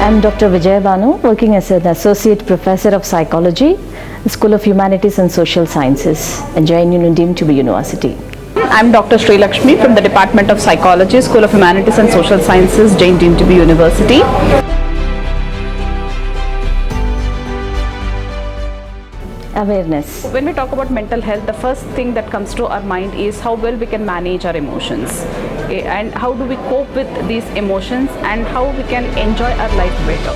I'm Dr. Vijayabanu, working as an Associate Professor of Psychology, School of Humanities and Social Sciences, at Jain deemed to be University. I'm Dr. Shreelakshmi from the Department of Psychology, School of Humanities and Social Sciences, Jain deemed to be University. Awareness. When we talk about mental health, the first thing that comes to our mind is how well we can manage our emotions, okay, and how do we cope with these emotions and how we can enjoy our life better.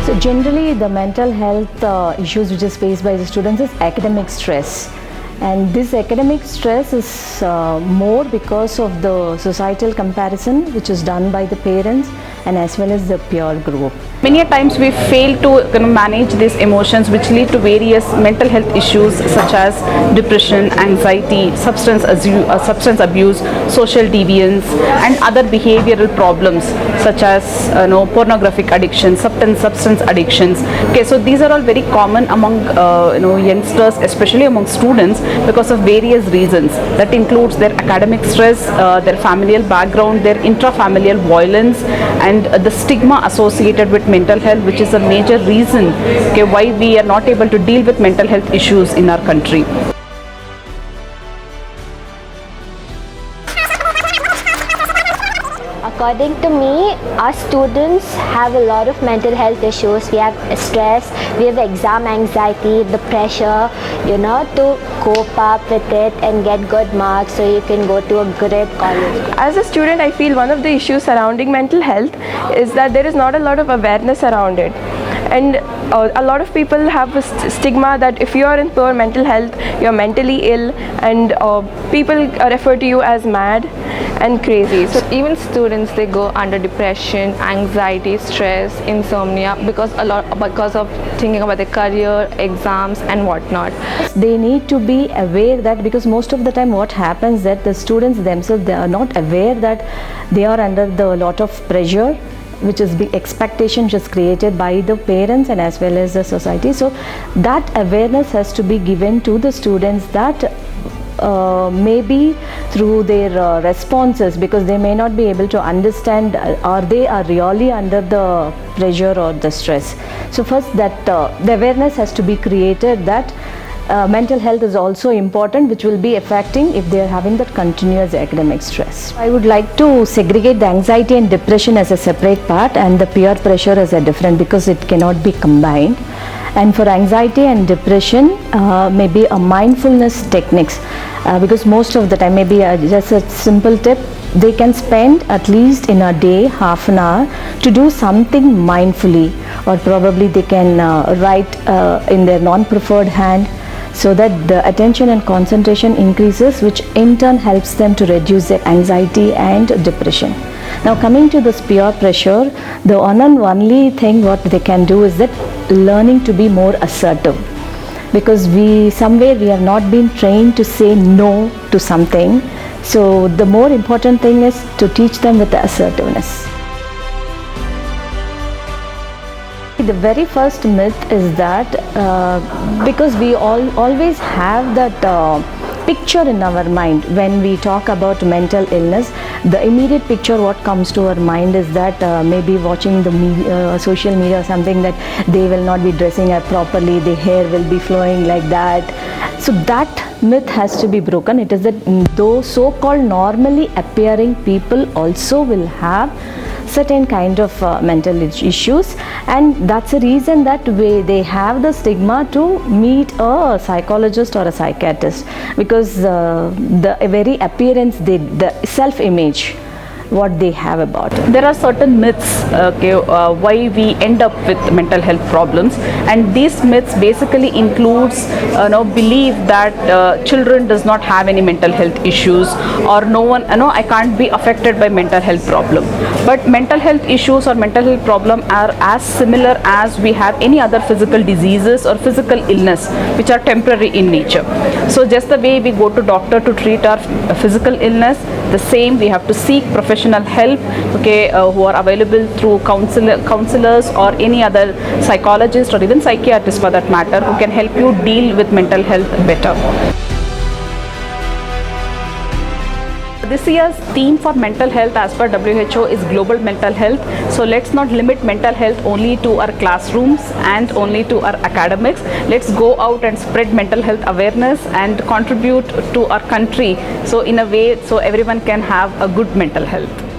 So generally the mental health issues which is faced by the students is academic stress. And this academic stress is more because of the societal comparison which is done by the parents and as well as the peer group. Many a times we fail to manage these emotions, which lead to various mental health issues such as depression, anxiety, substance abuse, social deviance, and other behavioral problems such as pornographic addiction, substance addictions. Okay, so these are all very common among youngsters, especially among students, because of various reasons. That includes their academic stress, their familial background, their intrafamilial violence, and the stigma associated with mental health, which is a major reason why we are not able to deal with mental health issues in our country. According to me, our students have a lot of mental health issues. We have stress, we have exam anxiety, the pressure, to cope up with it and get good marks so you can go to a great college. As a student, I feel one of the issues surrounding mental health is that there is not a lot of awareness around it. And a lot of people have a stigma that if you are in poor mental health, you are mentally ill, and people refer to you as mad and crazy. So even students, they go under depression, anxiety, stress, insomnia because of thinking about their career, exams and whatnot. They need to be aware that, because most of the time what happens that the students themselves, they are not aware that they are under the lot of pressure, which is the expectation just created by the parents and as well as the society. So that awareness has to be given to the students, that maybe through their responses, because they may not be able to understand or they are really under the pressure or the stress. So first that the awareness has to be created that mental health is also important, which will be affecting if they are having that continuous academic stress. I would like to segregate the anxiety and depression as a separate part and the peer pressure as a different, because it cannot be combined. And for anxiety and depression, maybe a mindfulness techniques, because most of the time, maybe just a simple tip, they can spend at least in a day half an hour to do something mindfully, or probably they can write in their non-preferred hand, so that the attention and concentration increases, which in turn helps them to reduce their anxiety and depression. Now coming to this peer pressure, the one and only thing what they can do is that learning to be more assertive, because we have not been trained to say no to something. So the more important thing is to teach them with the assertiveness. The very first myth is that because we always have that picture in our mind when we talk about mental illness, the immediate picture what comes to our mind is that maybe watching the social media or something, that they will not be dressing up properly, their hair will be flowing like that. So that myth has to be broken. It is that those so-called normally appearing people also will have certain kind of mental issues, and that's the reason that they have the stigma to meet a psychologist or a psychiatrist, because the very appearance, the self-image what they have about it. There are certain myths why we end up with mental health problems, and these myths basically includes belief that children does not have any mental health issues, or no one I can't be affected by mental health problem. But mental health issues or mental health problem are as similar as we have any other physical diseases or physical illness which are temporary in nature. So just the way we go to doctor to treat our physical illness, the same we have to seek professional help, who are available through counselors or any other psychologist or even psychiatrist for that matter, who can help you deal with mental health better. This year's theme for mental health as per WHO is global mental health. So let's not limit mental health only to our classrooms and only to our academics. Let's go out and spread mental health awareness and contribute to our country, so in a way so everyone can have a good mental health.